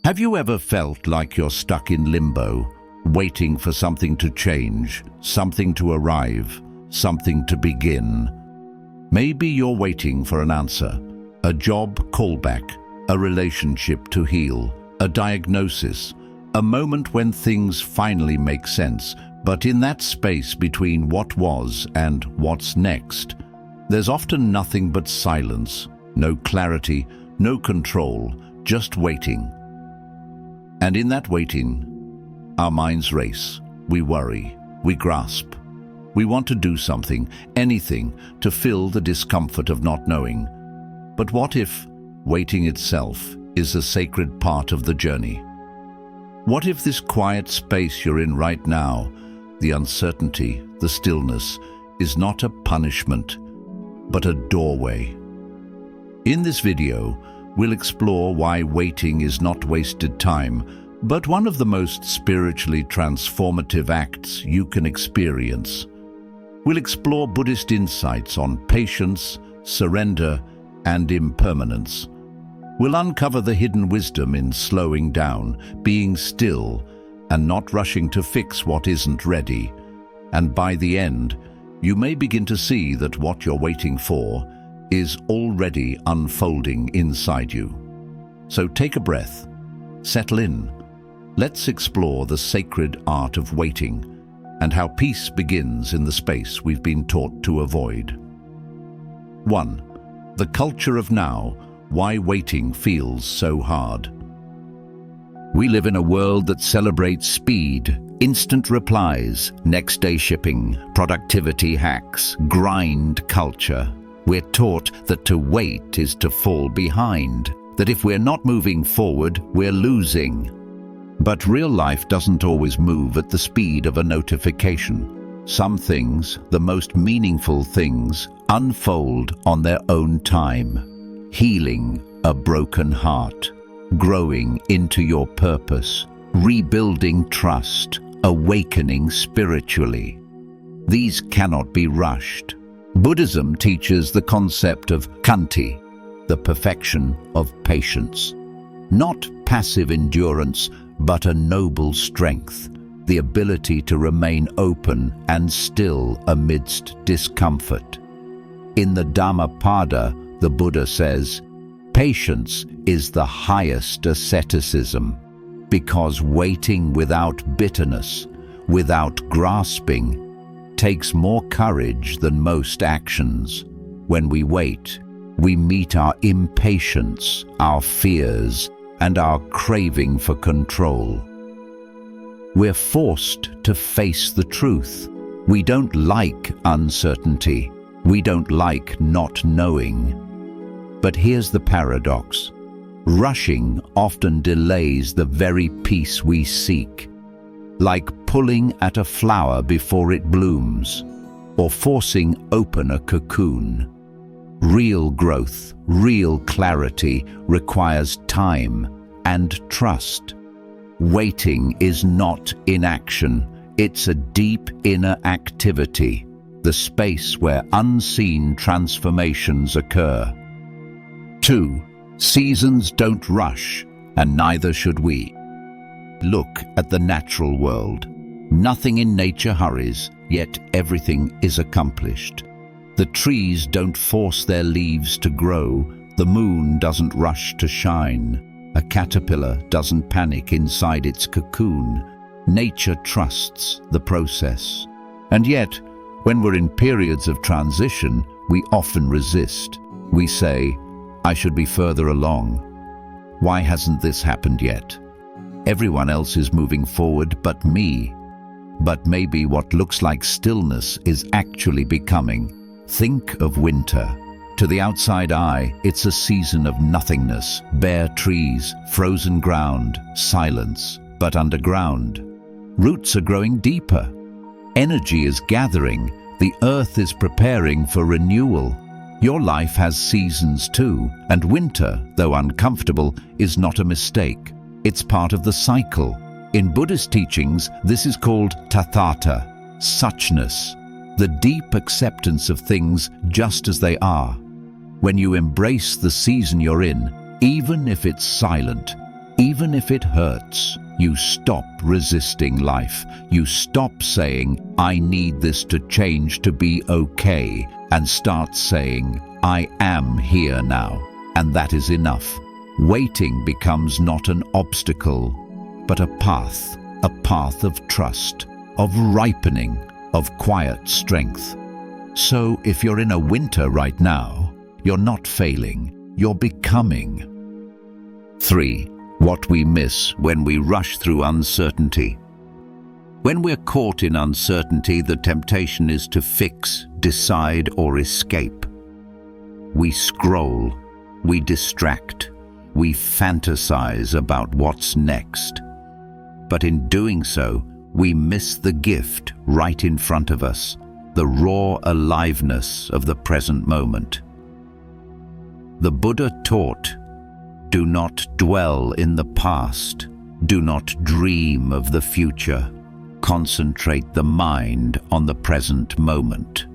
Have you ever felt like you're stuck in limbo, waiting for something to change, something to arrive, something to begin? Maybe you're waiting for an answer, a job callback, a relationship to heal, a diagnosis, a moment when things finally make sense. But in that space between what was and what's next, there's often nothing but silence, no clarity, no control, just waiting. And in that waiting, our minds race, we worry, we grasp. We want to do something, anything, to fill the discomfort of not knowing. But what if waiting itself is a sacred part of the journey? What if this quiet space you're in right now, the uncertainty, the stillness, is not a punishment, but a doorway? In this video, we'll explore why waiting is not wasted time, but one of the most spiritually transformative acts you can experience. We'll explore Buddhist insights on patience, surrender, and impermanence. We'll uncover the hidden wisdom in slowing down, being still, and not rushing to fix what isn't ready. And by the end, you may begin to see that what you're waiting for is already unfolding inside you. So take a breath, settle in. Let's explore the sacred art of waiting and how peace begins in the space we've been taught to avoid. 1. The culture of now, why waiting feels so hard. We live in a world that celebrates speed, instant replies, next-day shipping, productivity hacks, grind culture. We're taught that to wait is to fall behind, that if we're not moving forward, we're losing. But real life doesn't always move at the speed of a notification. Some things, the most meaningful things, unfold on their own time. Healing a broken heart, growing into your purpose, rebuilding trust, awakening spiritually. These cannot be rushed. Buddhism teaches the concept of khanti, the perfection of patience. Not passive endurance, but a noble strength, the ability to remain open and still amidst discomfort. In the Dhammapada, the Buddha says, patience is the highest asceticism, because waiting without bitterness, without grasping, takes more courage than most actions. When we wait, we meet our impatience, our fears, and our craving for control. We're forced to face the truth. We don't like uncertainty. We don't like not knowing. But here's the paradox. Rushing often delays the very peace we seek, like pulling at a flower before it blooms, or forcing open a cocoon. Real growth, real clarity requires time and trust. Waiting is not inaction, it's a deep inner activity, the space where unseen transformations occur. 2. Seasons don't rush, and neither should we. Look at the natural world. Nothing in nature hurries, yet everything is accomplished. The trees don't force their leaves to grow, the moon doesn't rush to shine, a caterpillar doesn't panic inside its cocoon. Nature trusts the process. And yet, when we're in periods of transition, we often resist. We say, I should be further along. Why hasn't this happened yet? Everyone else is moving forward but me. But maybe what looks like stillness is actually becoming. Think of winter. To the outside eye, it's a season of nothingness, bare trees, frozen ground, silence. But underground, roots are growing deeper. Energy is gathering. The earth is preparing for renewal. Your life has seasons too, and winter, though uncomfortable, is not a mistake. It's part of the cycle. In Buddhist teachings, this is called tathata, suchness, the deep acceptance of things just as they are. When you embrace the season you're in, even if it's silent, Even if it hurts, you stop resisting life. You stop saying, I need this to change to be okay, and start saying, I am here now, and that is enough. Waiting becomes not an obstacle, but a path of trust, of ripening, of quiet strength. So if you're in a winter right now, you're not failing, you're becoming. 3. What we miss when we rush through uncertainty. When we're caught in uncertainty, the temptation is to fix, decide, or escape. We scroll, we distract, we fantasize about what's next. But in doing so, we miss the gift right in front of us, the raw aliveness of the present moment. The Buddha taught, do not dwell in the past, do not dream of the future. Concentrate the mind on the present moment.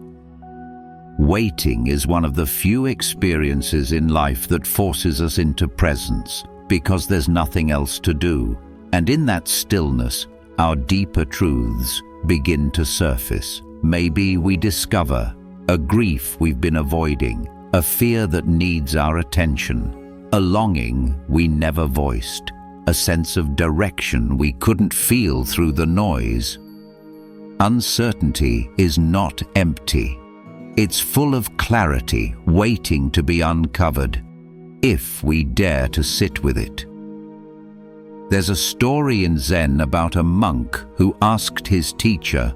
Waiting is one of the few experiences in life that forces us into presence, because there's nothing else to do. And in that stillness, our deeper truths begin to surface. Maybe we discover a grief we've been avoiding, a fear that needs our attention, a longing we never voiced, a sense of direction we couldn't feel through the noise. Uncertainty is not empty. It's full of clarity waiting to be uncovered, if we dare to sit with it. There's a story in Zen about a monk who asked his teacher,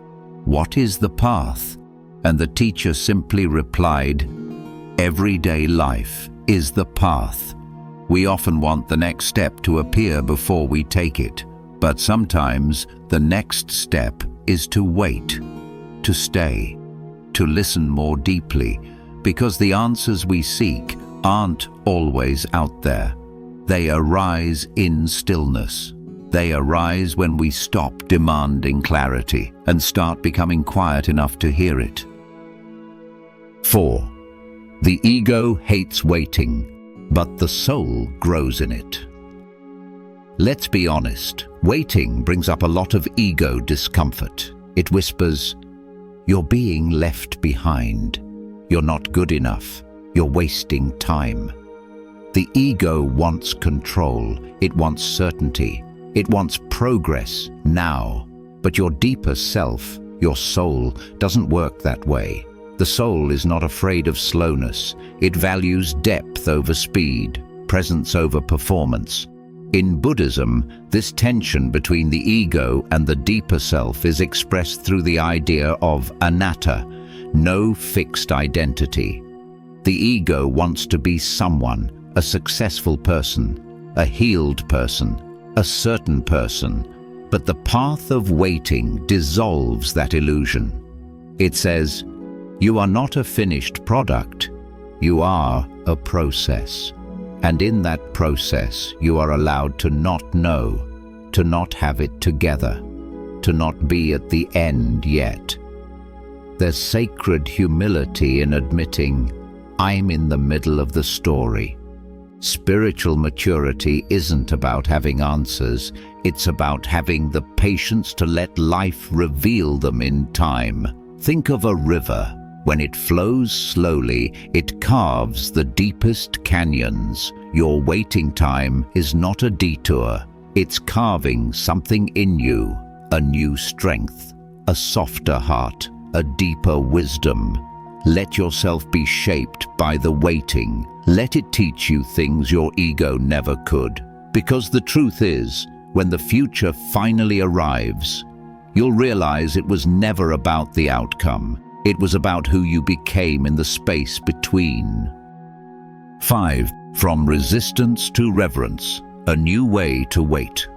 "What is the path?" And the teacher simply replied, "Everyday life is the path." We often want the next step to appear before we take it, but sometimes the next step is to wait, to stay, to listen more deeply, because the answers we seek aren't always out there. They arise in stillness. They arise when we stop demanding clarity and start becoming quiet enough to hear it. 4. The ego hates waiting, but the soul grows in it. Let's be honest, waiting brings up a lot of ego discomfort. It whispers, "You're being left behind. You're not good enough. You're wasting time." The ego wants control. It wants certainty. It wants progress now. But your deeper self, your soul, doesn't work that way. The soul is not afraid of slowness. It values depth over speed, presence over performance. In Buddhism, this tension between the ego and the deeper self is expressed through the idea of anatta, no fixed identity. The ego wants to be someone, a successful person, a healed person, a certain person. But the path of waiting dissolves that illusion. It says, you are not a finished product, you are a process. And in that process, you are allowed to not know, to not have it together, to not be at the end yet. There's sacred humility in admitting, I'm in the middle of the story. Spiritual maturity isn't about having answers, it's about having the patience to let life reveal them in time. Think of a river. When it flows slowly, it carves the deepest canyons. Your waiting time is not a detour. It's carving something in you, a new strength, a softer heart, a deeper wisdom. Let yourself be shaped by the waiting. Let it teach you things your ego never could. Because the truth is, when the future finally arrives, you'll realize it was never about the outcome. It was about who you became in the space between. 5. From resistance to reverence, a new way to wait.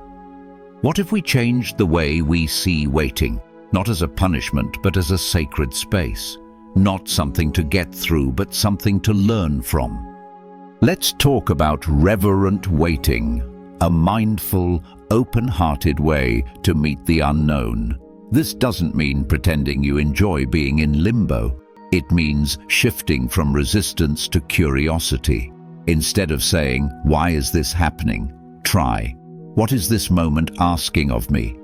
What if we changed the way we see waiting, not as a punishment but as a sacred space? Not something to get through, but something to learn from. Let's talk about reverent waiting, a mindful, open-hearted way to meet the unknown. This doesn't mean pretending you enjoy being in limbo. It means shifting from resistance to curiosity. Instead of saying, "Why is this happening?" try, What is this moment asking of me?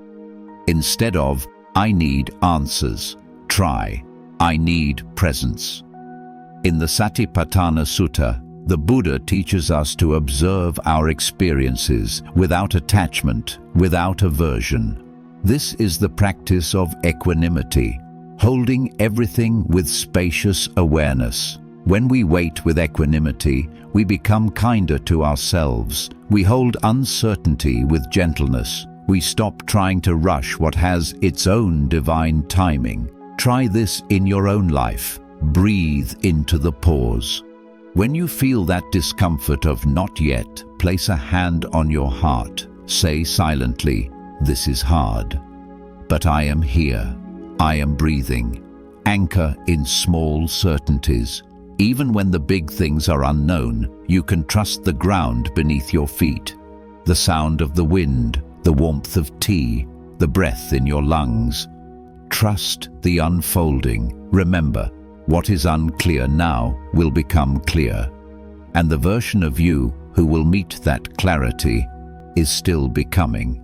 Instead of, I need answers, try, I need presence. In the Satipatthana Sutta, the Buddha teaches us to observe our experiences without attachment, without aversion. This is the practice of equanimity, holding everything with spacious awareness. When we wait with equanimity, we become kinder to ourselves. We hold uncertainty with gentleness. We stop trying to rush what has its own divine timing. Try this in your own life. Breathe into the pause. When you feel that discomfort of not yet, place a hand on your heart. Say silently, this is hard, but I am here. I am breathing. Anchor in small certainties. Even when the big things are unknown, you can trust the ground beneath your feet. The sound of the wind, the warmth of tea, the breath in your lungs. Trust the unfolding. Remember, what is unclear now will become clear. And the version of you who will meet that clarity is still becoming.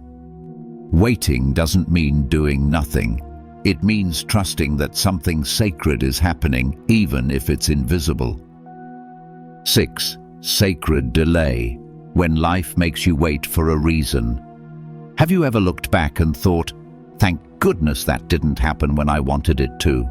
Waiting doesn't mean doing nothing. It means trusting that something sacred is happening, even if it's invisible. 6. Sacred delay. When life makes you wait for a reason. Have you ever looked back and thought, thank goodness that didn't happen when I wanted it to?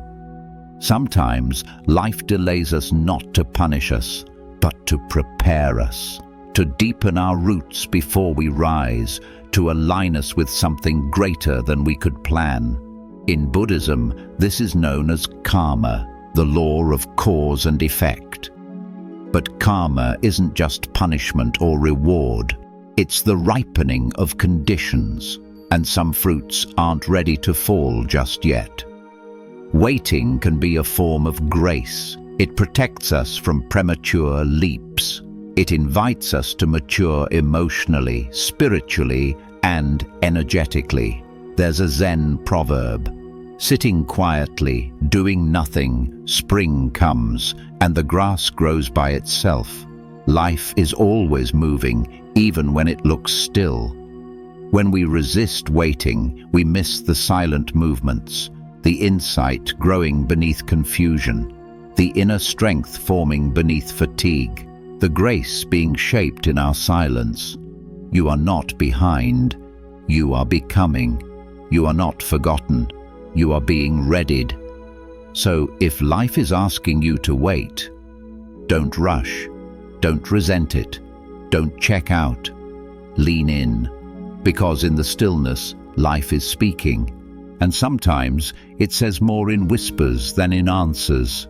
Sometimes life delays us not to punish us, but to prepare us, to deepen our roots before we rise, to align us with something greater than we could plan. In Buddhism, this is known as karma, the law of cause and effect. But karma isn't just punishment or reward. It's the ripening of conditions, and some fruits aren't ready to fall just yet. Waiting can be a form of grace. It protects us from premature leaps. It invites us to mature emotionally, spiritually, and energetically. There's a Zen proverb, sitting quietly, doing nothing, spring comes, and the grass grows by itself. Life is always moving, even when it looks still. When we resist waiting, we miss the silent movements, the insight growing beneath confusion, the inner strength forming beneath fatigue, the grace being shaped in our silence. You are not behind. You are becoming. You are not forgotten. You are being readied. So if life is asking you to wait, don't rush. Don't resent it. Don't check out. Lean in. Because in the stillness, life is speaking. And sometimes it says more in whispers than in answers.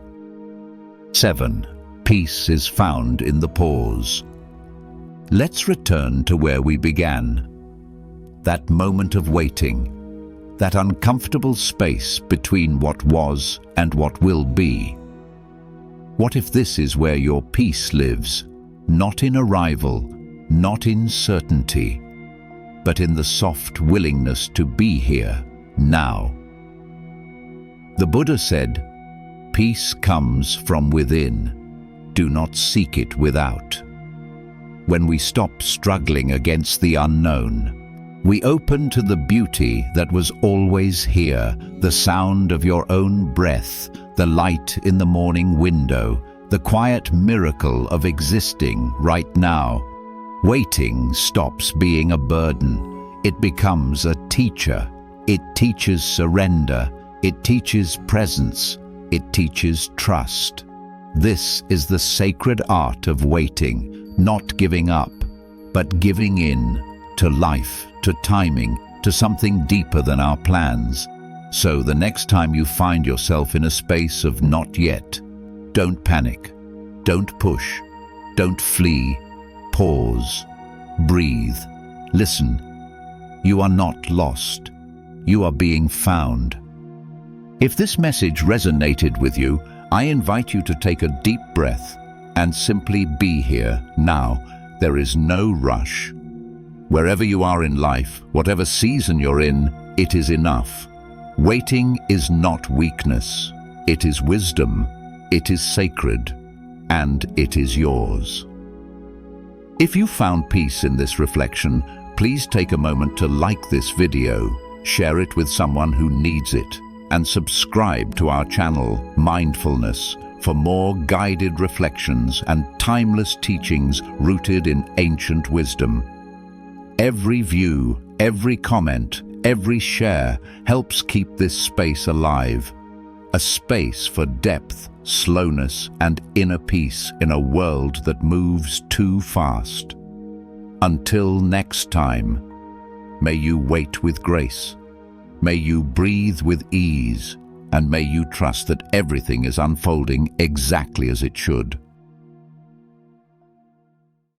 7. Peace is found in the pause. Let's return to where we began. That moment of waiting, that uncomfortable space between what was and what will be. What if this is where your peace lives, not in arrival, not in certainty, but in the soft willingness to be here, now? The Buddha said, "Peace comes from within. Do not seek it without." When we stop struggling against the unknown, we open to the beauty that was always here, the sound of your own breath, the light in the morning window, the quiet miracle of existing right now. Waiting stops being a burden. It becomes a teacher. It teaches surrender. It teaches presence. It teaches trust. This is the sacred art of waiting, not giving up, but giving in to life, to timing, to something deeper than our plans. So the next time you find yourself in a space of not yet, don't panic, don't push, don't flee, pause, breathe, listen. You are not lost. You are being found. If this message resonated with you, I invite you to take a deep breath and simply be here now. There is no rush. Wherever you are in life, whatever season you're in, it is enough. Waiting is not weakness. It is wisdom. It is sacred. And it is yours. If you found peace in this reflection, Please take a moment to like this video, share it with someone who needs it, and subscribe to our channel, Mindfulness, for more guided reflections and timeless teachings rooted in ancient wisdom. Every view, every comment, every share helps keep this space alive. A space for depth, slowness, and inner peace in a world that moves too fast. Until next time, may you wait with grace, may you breathe with ease, and may you trust that everything is unfolding exactly as it should.